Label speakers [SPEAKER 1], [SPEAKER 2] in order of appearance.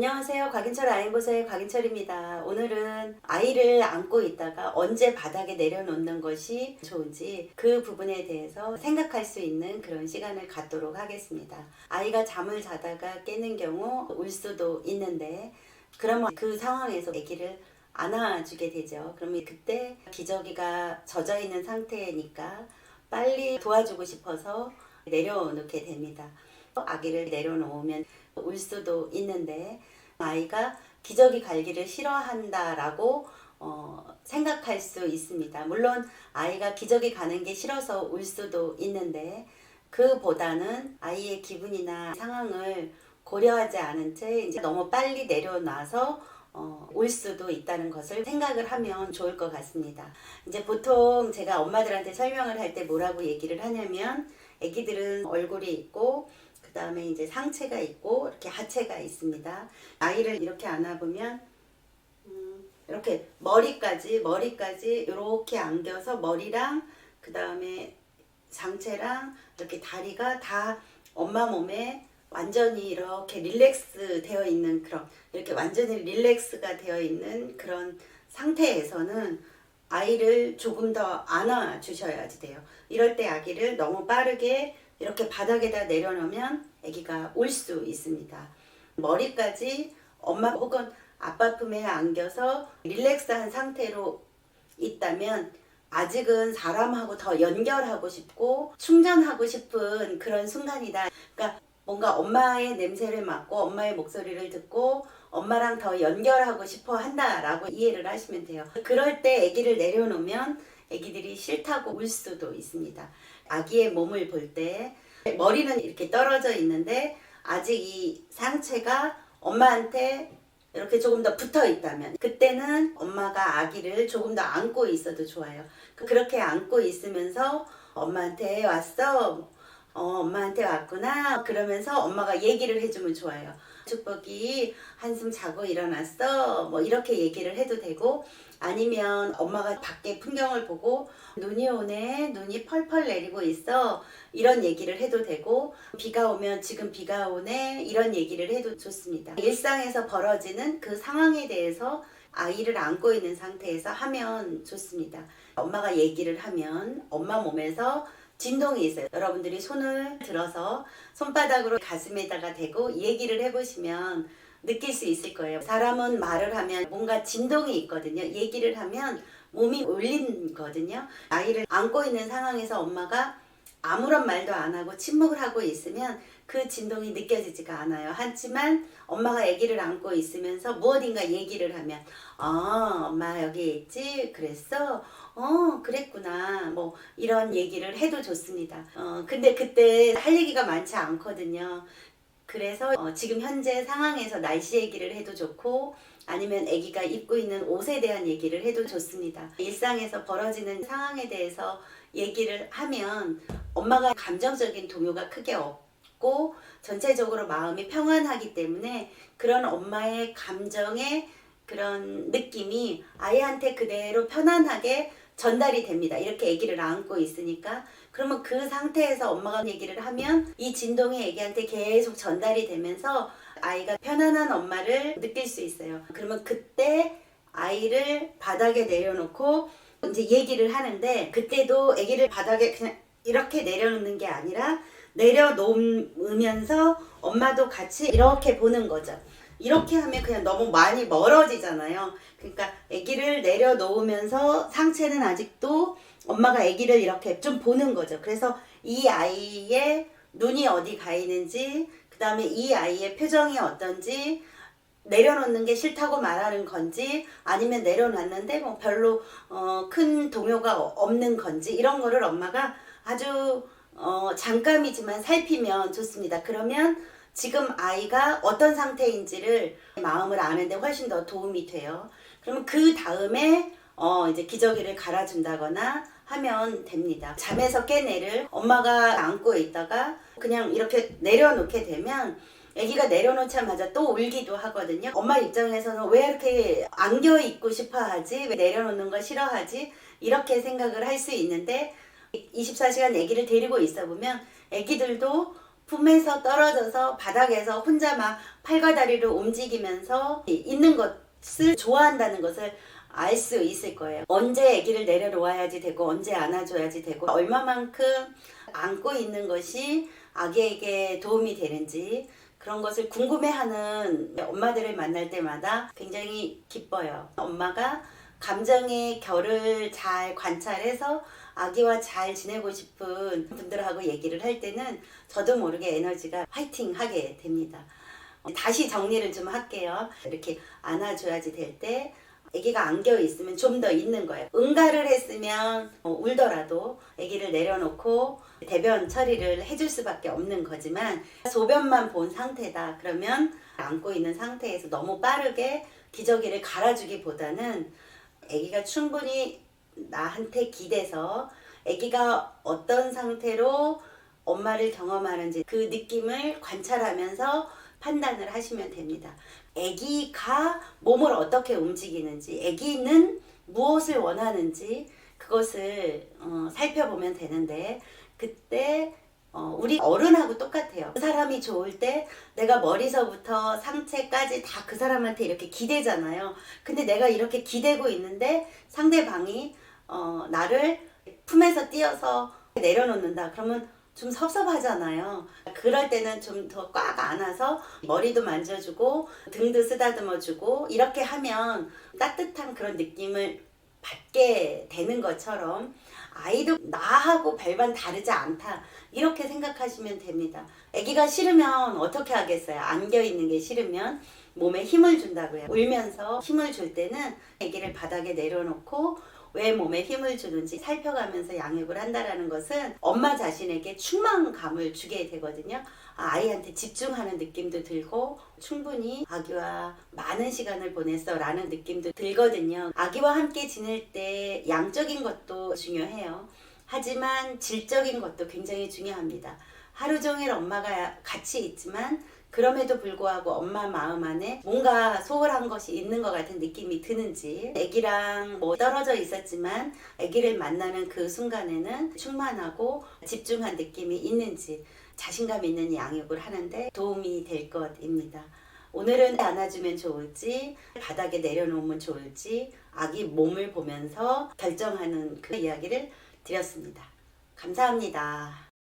[SPEAKER 1] 안녕하세요. 곽인철 아이보서의 곽인철입니다. 오늘은 아이를 안고 있다가 언제 바닥에 내려놓는 것이 좋은지 그 부분에 대해서 생각할 수 있는 그런 시간을 갖도록 하겠습니다. 아이가 잠을 자다가 깨는 경우 울 수도 있는데 그러면 그 상황에서 아기를 안아주게 되죠. 그러면 그때 기저귀가 젖어 있는 상태니까 빨리 도와주고 싶어서 내려놓게 됩니다. 아기를 내려놓으면 울 수도 있는데 아이가 기저귀 갈기를 싫어한다라고 생각할 수 있습니다. 물론 아이가 기저귀 가는 게 싫어서 울 수도 있는데 그보다는 아이의 기분이나 상황을 고려하지 않은 채 이제 너무 빨리 내려놔서 올 수도 있다는 것을 생각을 하면 좋을 것 같습니다. 이제 보통 제가 엄마들한테 설명을 할 때 뭐라고 얘기를 하냐면 아기들은 얼굴이 있고 그 다음에 이제 상체가 있고 이렇게 하체가 있습니다. 아이를 이렇게 안아보면 이렇게 머리까지 이렇게 안겨서 머리랑 그 다음에 상체랑 이렇게 다리가 다 엄마 몸에 완전히 이렇게 릴렉스 되어 있는 그런 이렇게 완전히 릴렉스가 되어 있는 그런 상태에서는 아이를 조금 더 안아 주셔야지 돼요. 이럴 때 아기를 너무 빠르게 이렇게 바닥에다 내려놓으면 아기가 올 수 있습니다. 머리까지 엄마 혹은 아빠 품에 안겨서 릴렉스한 상태로 있다면 아직은 사람하고 더 연결하고 싶고 충전하고 싶은 그런 순간이다. 그러니까 뭔가 엄마의 냄새를 맡고 엄마의 목소리를 듣고 엄마랑 더 연결하고 싶어 한다라고 이해를 하시면 돼요. 그럴 때 아기를 내려놓으면 아기들이 싫다고 울 수도 있습니다. 아기의 몸을 볼 때 머리는 이렇게 떨어져 있는데 아직 이 상체가 엄마한테 이렇게 조금 더 붙어 있다면 그때는 엄마가 아기를 조금 더 안고 있어도 좋아요. 그렇게 안고 있으면서 엄마한테 왔어? 엄마한테 왔구나 그러면서 엄마가 얘기를 해주면 좋아요. 축복이 한숨 자고 일어났어 뭐 이렇게 얘기를 해도 되고, 아니면 엄마가 밖에 풍경을 보고 눈이 오네, 눈이 펄펄 내리고 있어 이런 얘기를 해도 되고, 비가 오면 지금 비가 오네 이런 얘기를 해도 좋습니다. 일상에서 벌어지는 그 상황에 대해서 아이를 안고 있는 상태에서 하면 좋습니다. 엄마가 얘기를 하면 엄마 몸에서 진동이 있어요. 여러분들이 손을 들어서 손바닥으로 가슴에다가 대고 얘기를 해보시면 느낄 수 있을 거예요. 사람은 말을 하면 뭔가 진동이 있거든요. 얘기를 하면 몸이 울리거든요. 아이를 안고 있는 상황에서 엄마가 아무런 말도 안 하고 침묵을 하고 있으면 그 진동이 느껴지지가 않아요. 하지만 엄마가 아기를 안고 있으면서 무엇인가 얘기를 하면 엄마 여기 있지? 그랬어? 그랬구나. 뭐 이런 얘기를 해도 좋습니다. 근데 그때 할 얘기가 많지 않거든요. 그래서 지금 현재 상황에서 날씨 얘기를 해도 좋고, 아니면 아기가 입고 있는 옷에 대한 얘기를 해도 좋습니다. 일상에서 벌어지는 상황에 대해서 얘기를 하면 엄마가 감정적인 동요가 크게 없고 전체적으로 마음이 평안하기 때문에 그런 엄마의 감정의 그런 느낌이 아이한테 그대로 편안하게 전달이 됩니다. 이렇게 아기를 안고 있으니까. 그러면 그 상태에서 엄마가 얘기를 하면 이 진동이 아기한테 계속 전달이 되면서 아이가 편안한 엄마를 느낄 수 있어요. 그러면 그때 아이를 바닥에 내려놓고 이제 얘기를 하는데, 그때도 아기를 바닥에 그냥 이렇게 내려놓는 게 아니라 내려놓으면서 엄마도 같이 이렇게 보는 거죠. 이렇게 하면 그냥 너무 많이 멀어지잖아요. 그러니까 아기를 내려놓으면서 상체는 아직도 엄마가 아기를 이렇게 좀 보는 거죠. 그래서 이 아이의 눈이 어디 가 있는지, 그 다음에 이 아이의 표정이 어떤지, 내려놓는 게 싫다고 말하는 건지 아니면 내려놨는데 뭐 별로 큰 동요가 없는 건지, 이런 거를 엄마가 아주 잠깐이지만 살피면 좋습니다. 그러면 지금 아이가 어떤 상태인지를 마음을 아는데 훨씬 더 도움이 돼요. 그러면 그 다음에 이제 기저귀를 갈아준다거나 하면 됩니다. 잠에서 깬 애를 엄마가 안고 있다가 그냥 이렇게 내려놓게 되면 아기가 내려놓자마자 또 울기도 하거든요. 엄마 입장에서는 왜 이렇게 안겨 있고 싶어 하지? 왜 내려놓는 거 싫어하지? 이렇게 생각을 할 수 있는데 24시간 아기를 데리고 있어 보면 아기들도 품에서 떨어져서 바닥에서 혼자 막 팔과 다리를 움직이면서 있는 것을 좋아한다는 것을 알 수 있을 거예요. 언제 아기를 내려놓아야지 되고 언제 안아줘야지 되고 얼마만큼 안고 있는 것이 아기에게 도움이 되는지 그런 것을 궁금해하는 엄마들을 만날 때마다 굉장히 기뻐요. 엄마가 감정의 결을 잘 관찰해서 아기와 잘 지내고 싶은 분들하고 얘기를 할 때는 저도 모르게 에너지가 화이팅 하게 됩니다. 다시 정리를 좀 할게요. 이렇게 안아줘야지 될 때 아기가 안겨 있으면 좀 더 있는 거예요. 응가를 했으면 울더라도 아기를 내려놓고 대변 처리를 해줄 수밖에 없는 거지만 소변만 본 상태다 그러면 안고 있는 상태에서 너무 빠르게 기저귀를 갈아주기보다는 아기가 충분히 나한테 기대서 아기가 어떤 상태로 엄마를 경험하는지 그 느낌을 관찰하면서 판단을 하시면 됩니다. 아기가 몸을 어떻게 움직이는지, 아기는 무엇을 원하는지 그것을 살펴보면 되는데 그때 우리 어른하고 똑같아요. 그 사람이 좋을 때 내가 머리서부터 상체까지 다 그 사람한테 이렇게 기대잖아요. 근데 내가 이렇게 기대고 있는데 상대방이 나를 품에서 띄어서 내려놓는다. 그러면 좀 섭섭하잖아요. 그럴 때는 좀 더 꽉 안아서 머리도 만져주고 등도 쓰다듬어주고 이렇게 하면 따뜻한 그런 느낌을 받게 되는 것처럼 아이도 나하고 별반 다르지 않다 이렇게 생각하시면 됩니다. 아기가 싫으면 어떻게 하겠어요? 안겨 있는 게 싫으면 몸에 힘을 준다고요. 울면서 힘을 줄 때는 아기를 바닥에 내려놓고 왜 몸에 힘을 주는지 살펴가면서 양육을 한다라는 것은 엄마 자신에게 충만감을 주게 되거든요. 아이한테 집중하는 느낌도 들고 충분히 아기와 많은 시간을 보냈어 라는 느낌도 들거든요. 아기와 함께 지낼 때 양적인 것도 중요해요. 하지만 질적인 것도 굉장히 중요합니다. 하루 종일 엄마가 같이 있지만 그럼에도 불구하고 엄마 마음 안에 뭔가 소홀한 것이 있는 것 같은 느낌이 드는지 아기랑 떨어져 있었지만 아기를 만나는 그 순간에는 충만하고 집중한 느낌이 있는지 자신감 있는 양육을 하는데 도움이 될 것입니다. 오늘은 안아주면 좋을지 바닥에 내려놓으면 좋을지 아기 몸을 보면서 결정하는 그 이야기를 드렸습니다. 감사합니다.